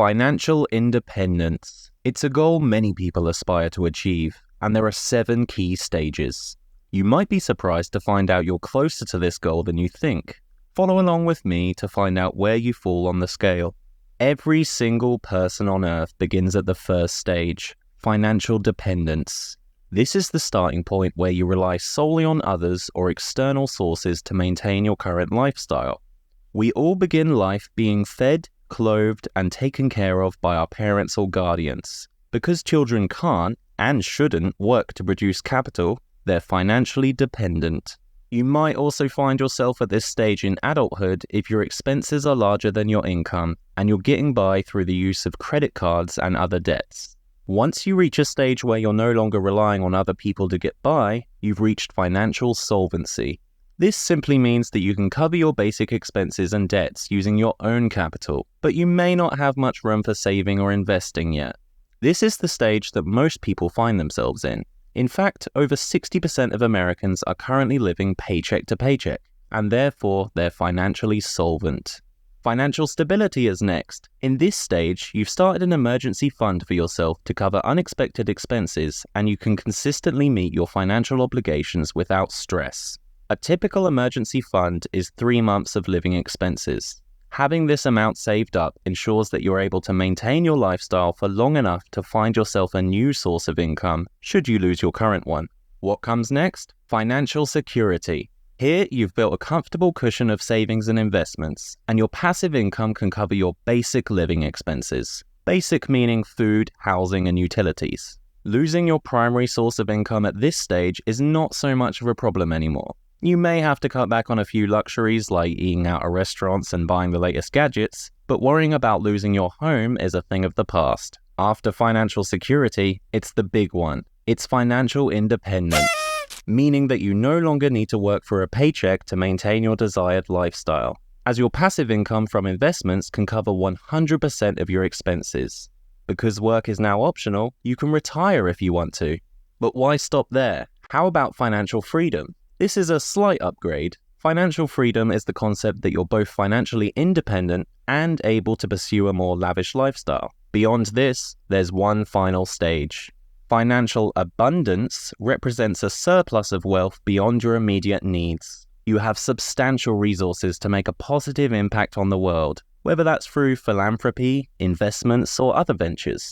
Financial independence. It's a goal many people aspire to achieve, and there are 7 key stages. You might be surprised to find out you're closer to this goal than you think. Follow along with me to find out where you fall on the scale. Every single person on earth begins at the first stage, financial dependence. This is the starting point where you rely solely on others or external sources to maintain your current lifestyle. We all begin life being fed, clothed, and taken care of by our parents or guardians. Because children can't and shouldn't work to produce capital, they're financially dependent. You might also find yourself at this stage in adulthood if your expenses are larger than your income and you're getting by through the use of credit cards and other debts. Once you reach a stage where you're no longer relying on other people to get by, you've reached financial solvency. This simply means that you can cover your basic expenses and debts using your own capital, but you may not have much room for saving or investing yet. This is the stage that most people find themselves in. In fact, over 60% of Americans are currently living paycheck to paycheck, and therefore they're financially solvent. Financial stability is next. In this stage, you've started an emergency fund for yourself to cover unexpected expenses, and you can consistently meet your financial obligations without stress. A typical emergency fund is 3 months of living expenses. Having this amount saved up ensures that you're able to maintain your lifestyle for long enough to find yourself a new source of income should you lose your current one. What comes next? Financial security. Here, you've built a comfortable cushion of savings and investments, and your passive income can cover your basic living expenses. Basic meaning food, housing, and utilities. Losing your primary source of income at this stage is not so much of a problem anymore. You may have to cut back on a few luxuries like eating out at restaurants and buying the latest gadgets, but worrying about losing your home is a thing of the past. After financial security, it's the big one. It's financial independence, meaning that you no longer need to work for a paycheck to maintain your desired lifestyle, as your passive income from investments can cover 100% of your expenses. Because work is now optional, you can retire if you want to. But why stop there? How about financial freedom? This is a slight upgrade. Financial freedom is the concept that you're both financially independent and able to pursue a more lavish lifestyle. Beyond this, there's one final stage. Financial abundance represents a surplus of wealth beyond your immediate needs. You have substantial resources to make a positive impact on the world, whether that's through philanthropy, investments, or other ventures.